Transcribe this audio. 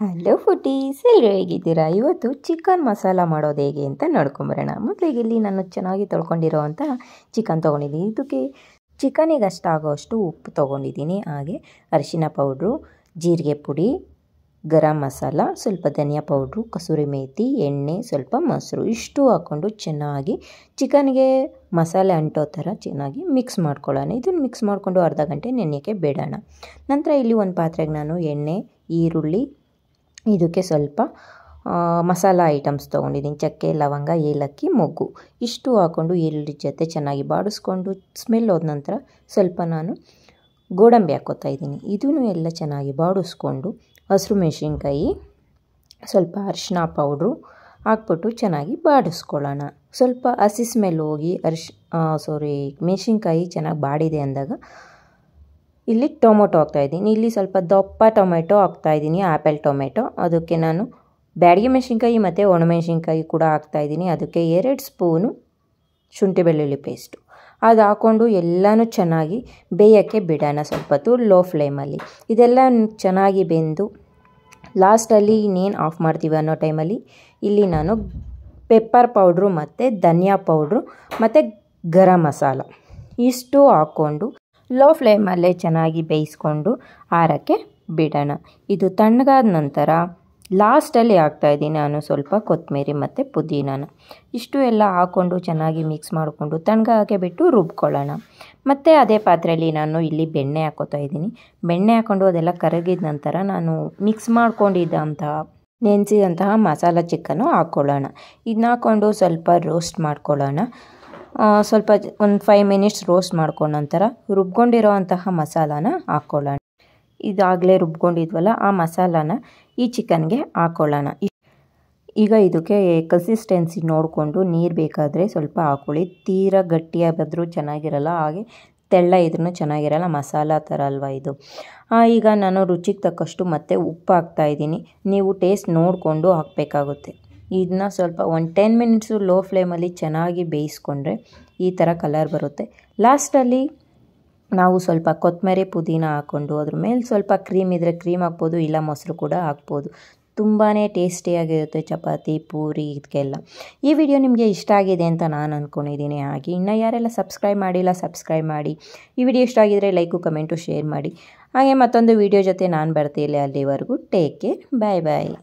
Hello ಫುಟೀಸ್, ಎಲ್ಲರೂ ಹೇಗಿದ್ದೀರಾ? ಇವತ್ತು ಚಿಕನ್ ಮಸಾಲ ಮಾಡೋದು ಹೇಗೆ ಅಂತ ನೋಡ್ಕೊಂಬರೋಣ. ಮೊದಲಿಗೆ ಇಲ್ಲಿ ನಾನು ಚೆನ್ನಾಗಿ ತೊಳ್ಕೊಂಡಿರೋವಂಥ ಚಿಕನ್ ತೊಗೊಂಡಿದ್ದೀನಿ. ಇದಕ್ಕೆ ಚಿಕನಿಗೆ ಅಷ್ಟಾಗೋಷ್ಟು ಉಪ್ಪು ತೊಗೊಂಡಿದ್ದೀನಿ. ಹಾಗೆ ಅರಿಶಿನ ಪೌಡ್ರು, ಜೀರಿಗೆ ಪುಡಿ, ಗರಂ ಮಸಾಲ, ಸ್ವಲ್ಪ ಧನಿಯಾ ಪೌಡ್ರು, ಕಸೂರಿ ಮೇಥಿ, ಎಣ್ಣೆ, ಸ್ವಲ್ಪ ಮೊಸರು ಇಷ್ಟು ಹಾಕ್ಕೊಂಡು ಚೆನ್ನಾಗಿ ಚಿಕನ್ಗೆ ಮಸಾಲೆ ಅಂಟೋ ಥರ ಚೆನ್ನಾಗಿ ಮಿಕ್ಸ್ ಮಾಡ್ಕೊಳ್ಳೋಣ. ಇದನ್ನು ಮಿಕ್ಸ್ ಮಾಡಿಕೊಂಡು ಅರ್ಧ ಗಂಟೆ ನೆನೆಯೋಕ್ಕೆ ಬಿಡೋಣ. ನಂತರ ಇಲ್ಲಿ ಒಂದು ಪಾತ್ರೆಗೆ ನಾನು ಎಣ್ಣೆ, ಈರುಳ್ಳಿ, ಇದಕ್ಕೆ ಸ್ವಲ್ಪ ಮಸಾಲ ಐಟಮ್ಸ್ ತೊಗೊಂಡಿದ್ದೀನಿ. ಚಕ್ಕೆ, ಲವಂಗ, ಏಲಕ್ಕಿ, ಮೊಗ್ಗು ಇಷ್ಟು ಹಾಕ್ಕೊಂಡು ಈರುಳ್ಳಿ ಜೊತೆ ಚೆನ್ನಾಗಿ ಬಾಡಿಸ್ಕೊಂಡು ಸ್ಮೆಲ್ ಹೋದ ನಂತರ ಸ್ವಲ್ಪ ನಾನು ಗೋಡಂಬಿ ಹಾಕ್ಕೋತಾ ಇದ್ದೀನಿ. ಇದನ್ನು ಎಲ್ಲ ಚೆನ್ನಾಗಿ ಬಾಡಿಸ್ಕೊಂಡು ಹಸಿರು ಮೆಣಸಿನ್ಕಾಯಿ, ಸ್ವಲ್ಪ ಅರಿಶಿನ ಪೌಡ್ರು ಹಾಕ್ಬಿಟ್ಟು ಚೆನ್ನಾಗಿ ಬಾಡಿಸ್ಕೊಳ್ಳೋಣ. ಸ್ವಲ್ಪ ಹಸಿ ಸ್ಮೆಲ್ ಹೋಗಿ ಮೆಣಸಿನ್ಕಾಯಿ ಚೆನ್ನಾಗಿ ಬಾಡಿದೆ ಅಂದಾಗ ಇಲ್ಲಿ ಟೊಮೊಟೊ ಹಾಕ್ತಾಯಿದ್ದೀನಿ. ಇಲ್ಲಿ ಸ್ವಲ್ಪ ದಪ್ಪ ಟೊಮೆಟೊ ಹಾಕ್ತಾಯಿದ್ದೀನಿ, ಆ್ಯಪಲ್ ಟೊಮೆಟೊ. ಅದಕ್ಕೆ ನಾನು ಬ್ಯಾಡಗಿ ಮೆಣಸಿನ್ಕಾಯಿ ಮತ್ತು ಒಣಮೆಣಸಿನ್ಕಾಯಿ ಕೂಡ ಹಾಕ್ತಾಯಿದ್ದೀನಿ. ಅದಕ್ಕೆ 2 ಸ್ಪೂನು ಶುಂಠಿ ಬೆಳ್ಳುಳ್ಳಿ ಪೇಸ್ಟು ಅದು ಹಾಕ್ಕೊಂಡು ಎಲ್ಲನೂ ಚೆನ್ನಾಗಿ ಬೇಯೋಕ್ಕೆ ಬಿಡೋಣ ಸ್ವಲ್ಪ ಹೊತ್ತು ಲೋ ಫ್ಲೇಮಲ್ಲಿ. ಇದೆಲ್ಲ ಚೆನ್ನಾಗಿ ಬೆಂದು ಲಾಸ್ಟಲ್ಲಿ ಇನ್ನೇನು ಆಫ್ ಮಾಡ್ತೀವಿ ಅನ್ನೋ ಟೈಮಲ್ಲಿ ಇಲ್ಲಿ ನಾನು ಪೆಪ್ಪರ್ ಪೌಡ್ರು ಮತ್ತು ಧನಿಯಾ ಪೌಡ್ರು ಮತ್ತು ಗರಂ ಮಸಾಲ ಇಷ್ಟು ಹಾಕ್ಕೊಂಡು ಲೋ ಫ್ಲೇಮಲ್ಲೇ ಚೆನ್ನಾಗಿ ಬೇಯಿಸ್ಕೊಂಡು ಆರೋಕ್ಕೆ ಬಿಡೋಣ. ಇದು ತಣ್ಣಗಾದ ನಂತರ ಲಾಸ್ಟಲ್ಲಿ ಹಾಕ್ತಾಯಿದ್ದೀನಿ ನಾನು ಸ್ವಲ್ಪ ಕೊತ್ತಂಬರಿ ಮತ್ತು ಪುದೀನಾನ. ಇಷ್ಟು ಎಲ್ಲ ಹಾಕ್ಕೊಂಡು ಚೆನ್ನಾಗಿ ಮಿಕ್ಸ್ ಮಾಡಿಕೊಂಡು ತಣ್ಣಗಾಗೆ ಬಿಟ್ಟು ರುಬ್ಕೊಳ್ಳೋಣ. ಮತ್ತು ಅದೇ ಪಾತ್ರೆಯಲ್ಲಿ ನಾನು ಇಲ್ಲಿ ಬೆಣ್ಣೆ ಹಾಕ್ಕೋತಾ ಇದ್ದೀನಿ. ಬೆಣ್ಣೆ ಹಾಕ್ಕೊಂಡು ಅದೆಲ್ಲ ಕರಗಿದ ನಂತರ ನಾನು ಮಿಕ್ಸ್ ನೆನೆಸಿದಂತಹ ಮಸಾಲ ಚಿಕನ್ನು ಹಾಕ್ಕೊಳ್ಳೋಣ. ಇದನ್ನ ಹಾಕ್ಕೊಂಡು ಸ್ವಲ್ಪ ರೋಸ್ಟ್ ಮಾಡ್ಕೊಳ್ಳೋಣ. ಸ್ವಲ್ಪ ಒಂದು 5 ಮಿನಿಟ್ಸ್ ರೋಸ್ಟ್ ಮಾಡ್ಕೊಂಡ ನಂತರ ರುಬ್ಕೊಂಡಿರೋವಂತಹ ಮಸಾಲಾನ ಹಾಕ್ಕೊಳ್ಳೋಣ. ಇದಾಗಲೇ ರುಬ್ಕೊಂಡಿದ್ವಲ್ಲ ಆ ಮಸಾಲಾನ ಈ ಚಿಕನ್ಗೆ ಹಾಕ್ಕೊಳ್ಳೋಣ. ಈಗ ಇದಕ್ಕೆ ಕನ್ಸಿಸ್ಟೆನ್ಸಿ ನೋಡಿಕೊಂಡು ನೀರು ಬೇಕಾದರೆ ಸ್ವಲ್ಪ ಹಾಕ್ಕೊಳ್ಳಿ. ತೀರಾ ಗಟ್ಟಿಯಾಗಿದ್ರೂ ಚೆನ್ನಾಗಿರಲ್ಲ, ಹಾಗೆ ತೆಳ್ಳ ಇದ್ರೂ ಚೆನ್ನಾಗಿರಲ್ಲ, ಮಸಾಲ ಥರ ಅಲ್ವಾ ಇದು. ಈಗ ನಾನು ರುಚಿಗೆ ತಕ್ಕಷ್ಟು ಮತ್ತೆ ಉಪ್ಪು ಹಾಕ್ತಾಯಿದ್ದೀನಿ. ನೀವು ಟೇಸ್ಟ್ ನೋಡಿಕೊಂಡು ಹಾಕಬೇಕಾಗುತ್ತೆ. ಇದನ್ನ ಸ್ವಲ್ಪ ಒಂದು 10 ಮಿನಿಟ್ಸು ಲೋ ಫ್ಲೇಮಲ್ಲಿ ಚೆನ್ನಾಗಿ ಬೇಯಿಸ್ಕೊಂಡ್ರೆ ಈ ಥರ ಕಲರ್ ಬರುತ್ತೆ. ಲಾಸ್ಟಲ್ಲಿ ನಾವು ಸ್ವಲ್ಪ ಕೊತ್ತಂಬರಿ ಪುದೀನ ಹಾಕ್ಕೊಂಡು ಅದ್ರ ಮೇಲೆ ಸ್ವಲ್ಪ ಕ್ರೀಮ್ ಇದ್ದರೆ ಕ್ರೀಮ್ ಹಾಕ್ಬೋದು, ಇಲ್ಲ ಮೊಸರು ಕೂಡ ಹಾಕ್ಬೋದು. ತುಂಬಾ ಟೇಸ್ಟಿಯಾಗಿರುತ್ತೆ ಚಪಾತಿ, ಪೂರಿ ಇದಕ್ಕೆಲ್ಲ. ಈ ವಿಡಿಯೋ ನಿಮಗೆ ಇಷ್ಟ ಆಗಿದೆ ಅಂತ ನಾನು ಅಂದ್ಕೊಂಡಿದ್ದೀನಿ. ಹಾಗೆ ಇನ್ನು ಯಾರೆಲ್ಲ ಸಬ್ಸ್ಕ್ರೈಬ್ ಮಾಡಿಲ್ಲ ಸಬ್ಸ್ಕ್ರೈಬ್ ಮಾಡಿ. ಈ ವಿಡಿಯೋ ಇಷ್ಟ ಆಗಿದರೆ ಲೈಕು, ಕಮೆಂಟು, ಶೇರ್ ಮಾಡಿ. ಹಾಗೆ ಮತ್ತೊಂದು ವಿಡಿಯೋ ಜೊತೆ ನಾನು ಬರ್ತೀನಿ. ಅಲ್ಲಿವರೆಗೂ ಟೇಕ್ ಕೇರ್, ಬಾಯ್ ಬಾಯ್.